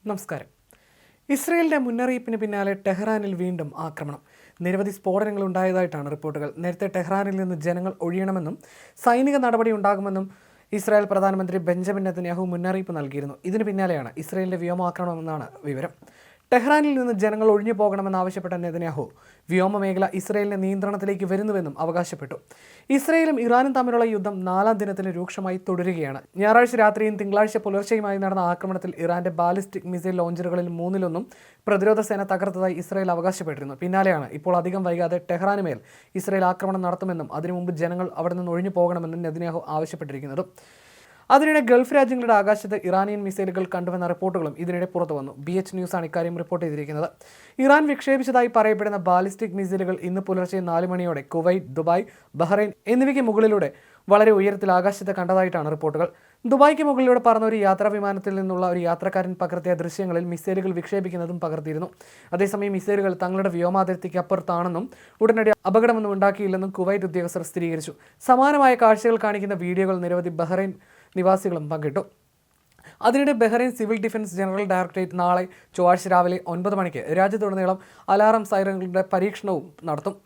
നമസ്കാരം. ഇസ്രയേലിന്റെ മുന്നറിയിപ്പിന് പിന്നാലെ ടെഹ്റാനിൽ വീണ്ടും ആക്രമണം. നിരവധി സ്ഫോടനങ്ങൾ ഉണ്ടായതായിട്ടാണ് റിപ്പോർട്ടുകൾ. നേരത്തെ ടെഹ്റാനിൽ നിന്ന് ജനങ്ങൾ ഒഴിയണമെന്നും സൈനിക നടപടി ഉണ്ടാകുമെന്നും ഇസ്രായേൽ പ്രധാനമന്ത്രി ബെഞ്ചമിൻ നെതന്യാഹു മുന്നറിയിപ്പ് നൽകിയിരുന്നു. ഇതിന് പിന്നാലെയാണ് ഇസ്രയേലിന്റെ വ്യോമാക്രമണമെന്നാണ് വിവരം. ടെഹ്റാനിൽ നിന്ന് ജനങ്ങൾ ഒഴിഞ്ഞു പോകണമെന്നാവശ്യപ്പെട്ട നെതന്യാഹു വ്യോമമേഖല ഇസ്രയേലിന്റെ നിയന്ത്രണത്തിലേക്ക് വരുന്നുവെന്നും അവകാശപ്പെട്ടു. ഇസ്രയേലും ഇറാനും തമ്മിലുള്ള യുദ്ധം 4ാം ദിനത്തിന് രൂക്ഷമായി തുടരുകയാണ്. ഞായറാഴ്ച രാത്രിയും തിങ്കളാഴ്ച പുലർച്ചെയുമായി നടന്ന ആക്രമണത്തിൽ ഇറാന്റെ ബാലിസ്റ്റിക് മിസൈൽ ലോഞ്ചറുകളിൽ 3-1 പ്രതിരോധ സേന തകർത്തതായി ഇസ്രയേൽ അവകാശപ്പെട്ടിരുന്നു. പിന്നാലെയാണ് ഇപ്പോൾ അധികം വൈകാതെ ടെഹ്റാന് മേൽ ഇസ്രയേൽ ആക്രമണം നടത്തുമെന്നും അതിനു മുമ്പ് ജനങ്ങൾ അവിടെ നിന്ന് ഒഴിഞ്ഞു പോകണമെന്നും നെതന്യാഹു ആവശ്യപ്പെട്ടിരിക്കുന്നത്. അതിനിടെ ഗൾഫ് രാജ്യങ്ങളുടെ ആകാശത്ത് ഇറാനിയൻ മിസൈലുകൾ കണ്ടുവെന്ന റിപ്പോർട്ടുകളും ഇതിനിടെ പുറത്തു വന്നു. BH ന്യൂസാണ് ഇക്കാര്യം റിപ്പോർട്ട് ചെയ്തിരിക്കുന്നത്. ഇറാൻ വിക്ഷേപിച്ചതായി പറയപ്പെടുന്ന ബാലിസ്റ്റിക് മിസൈലുകൾ ഇന്ന് പുലർച്ചെ 4 മണിയോടെ കുവൈറ്റ്, ദുബായ്, ബഹ്റൈൻ എന്നിവയ്ക്ക് മുകളിലൂടെ വളരെ ഉയരത്തിൽ ആകാശത്ത് കണ്ടതായിട്ടാണ് റിപ്പോർട്ടുകൾ. ദുബായ്ക്ക് മുകളിലൂടെ പറന്ന ഒരു യാത്രാ വിമാനത്തിൽ നിന്നുള്ള ഒരു യാത്രക്കാരൻ പകർത്തിയ ദൃശ്യങ്ങളിൽ മിസൈലുകൾ വിക്ഷേപിക്കുന്നതും പകർത്തിയിരുന്നു. അതേസമയം മിസൈലുകൾ തങ്ങളുടെ വ്യോമാതിർത്തിക്ക് അപ്പുറത്താണെന്നും ഉടനടി അപകടമൊന്നും ഉണ്ടാക്കിയില്ലെന്നും കുവൈറ്റ് ഉദ്യോഗസ്ഥർ സ്ഥിരീകരിച്ചു. സമാനമായ കാഴ്ചകൾ കാണിക്കുന്ന വീഡിയോകൾ നിരവധി ബഹ്റൈൻ നിവാസികളും പങ്കിട്ടു. അതിനിടെ Bahrain civil defence general directorate നാളെ ചൊവ്വാഴ്ച രാവിലെ 9 മണിക്ക് രാജ്യത്തുടനീളം അലാറം സൈറനുകളുടെ പരീക്ഷണവും നടത്തും.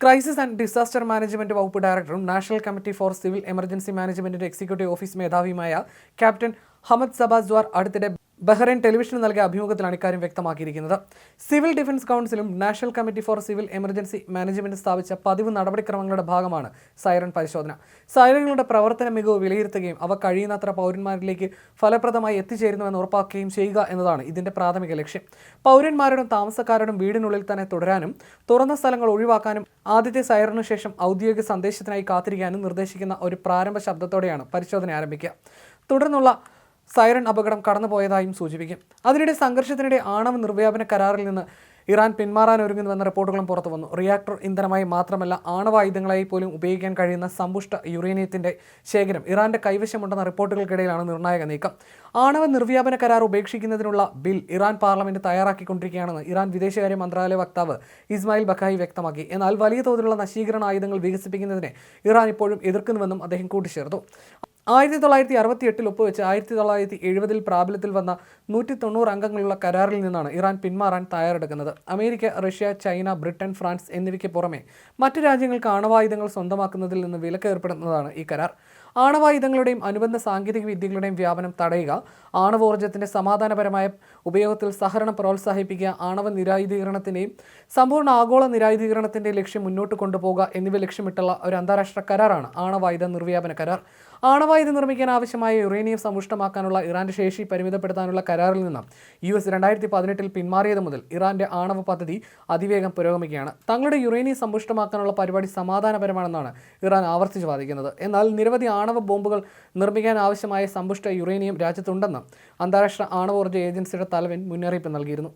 ക്രൈസിസ് ആൻഡ് ഡിസാസ്റ്റർ മാനേജ്മെന്റ് വകുപ്പ് ഡയറക്ടറും national committee for civil emergency മാനേജ്മെന്റിന്റെ എക്സിക്യൂട്ടീവ് ഓഫീസ് മേധാവിയുമായ ക്യാപ്റ്റൻ ഹമദ് സബാസ്വാർ അടുത്തിടെ ബഹ്റൈൻ ടെലിവിഷന് നൽകിയ അഭിമുഖത്തിലാണ് ഇക്കാര്യം വ്യക്തമാക്കിയിരിക്കുന്നത്. സിവിൽ ഡിഫൻസ് കൗൺസിലും national committee for civil emergency management സ്ഥാപിച്ച പതിവ് നടപടിക്രമങ്ങളുടെ ഭാഗമാണ് സൈറൻ പരിശോധന. സൈറനുകളുടെ പ്രവർത്തന മികവ് വിലയിരുത്തുകയും അവ കഴിയുന്നത്ര പൗരന്മാരിലേക്ക് ഫലപ്രദമായി എത്തിച്ചേരുന്നുവെന്ന് ഉറപ്പാക്കുകയും ചെയ്യുക എന്നതാണ് ഇതിന്റെ പ്രാഥമിക ലക്ഷ്യം. പൗരന്മാരോടും താമസക്കാരോടും വീടിനുള്ളിൽ തന്നെ തുടരാനും തുറന്ന സ്ഥലങ്ങൾ ഒഴിവാക്കാനും ആദ്യത്തെ സൈറനു ശേഷം ഔദ്യോഗിക സന്ദേശത്തിനായി കാത്തിരിക്കാനും നിർദ്ദേശിക്കുന്ന ഒരു പ്രാരംഭ ശബ്ദത്തോടെയാണ് പരിശോധന ആരംഭിക്കുക. തുടർന്നുള്ള സൈറൻ അപകടം കടന്നുപോയതായും സൂചിപ്പിക്കും. അതിനിടെ സംഘർഷത്തിനിടെ ആണവ നിർവ്യാപന കരാറിൽ നിന്ന് ഇറാൻ പിന്മാറാൻ ഒരുങ്ങുന്നുവെന്ന റിപ്പോർട്ടുകളും പുറത്തു വന്നു. റിയാക്ടർ ഇന്ധനമായി മാത്രമല്ല ആണവായുധങ്ങളായി പോലും ഉപയോഗിക്കാൻ കഴിയുന്ന സമ്പുഷ്ട യുറേനിയത്തിന്റെ ശേഖരം ഇറാന്റെ കൈവശമുണ്ടെന്ന റിപ്പോർട്ടുകൾക്കിടയിലാണ് നിർണായക നീക്കം. ആണവ നിർവ്യാപന കരാർ ഉപേക്ഷിക്കുന്നതിനുള്ള ബിൽ ഇറാൻ പാർലമെന്റ് തയ്യാറാക്കിക്കൊണ്ടിരിക്കുകയാണെന്ന് ഇറാൻ വിദേശകാര്യ മന്ത്രാലയ വക്താവ് ഇസ്മായിൽ ബഖായി വ്യക്തമാക്കി. എന്നാൽ വലിയ തോതിലുള്ള നശീകരണ ആയുധങ്ങൾ വികസിപ്പിക്കുന്നതിനെ ഇറാൻ ഇപ്പോഴും എതിർക്കുന്നുവെന്നും അദ്ദേഹം കൂട്ടിച്ചേർത്തു. 1968 ഒപ്പുവെച്ച് 1970 പ്രാബല്യത്തിൽ വന്ന 190 അംഗങ്ങളുള്ള കരാറിൽ നിന്നാണ് ഇറാൻ പിന്മാറാൻ തയ്യാറെടുക്കുന്നത്. America, Russia, China, Britain, France എന്നിവയ്ക്ക് പുറമെ മറ്റ് രാജ്യങ്ങൾക്ക് ആണവായുധങ്ങൾ സ്വന്തമാക്കുന്നതിൽ നിന്ന് വിലക്ക് ഏർപ്പെടുന്നതാണ് ഈ കരാർ. ആണവായുധങ്ങളുടെയും അനുബന്ധ സാങ്കേതിക വിദ്യകളുടെയും വ്യാപനം തടയുക, ആണവോർജ്ജത്തിന്റെ സമാധാനപരമായ ഉപയോഗത്തിൽ സഹകരണം പ്രോത്സാഹിപ്പിക്കുക, ആണവ നിരായുധീകരണത്തിന്റെയും സമ്പൂർണ്ണ ആഗോള നിരായുധീകരണത്തിന്റെ ലക്ഷ്യം മുന്നോട്ട് കൊണ്ടുപോകുക എന്നിവ ലക്ഷ്യമിട്ടുള്ള ഒരു അന്താരാഷ്ട്ര കരാറാണ് ആണവായുധ നിർവ്യാപന കരാർ. ആണവായുധം നിർമ്മിക്കാൻ ആവശ്യമായ യുറേനിയം സമ്പുഷ്ടമാക്കാനുള്ള ഇറാന്റെ ശേഷി പരിമിതപ്പെടുത്താനുള്ള കരാറിൽ നിന്ന് US 2018 പിന്മാറിയത് മുതൽ ഇറാന്റെ ആണവ പദ്ധതി അതിവേഗം പുരോഗമിക്കുകയാണ്. തങ്ങളുടെ യുറേനിയം സമ്പുഷ്ടമാക്കാനുള്ള പരിപാടി സമാധാനപരമാണെന്നാണ് ഇറാൻ ആവർത്തിച്ച് വാദിക്കുന്നത്. എന്നാൽ നിരവധി ആണവ ബോംബുകൾ നിർമ്മിക്കാൻ ആവശ്യമായ സമ്പുഷ്ട യുറേനിയം രാജ്യത്തുണ്ടെന്ന് അന്താരാഷ്ട്ര ആണവോർജ്ജ ഏജൻസിയുടെ തലവൻ മുന്നറിയിപ്പ് നൽകിയിരുന്നു.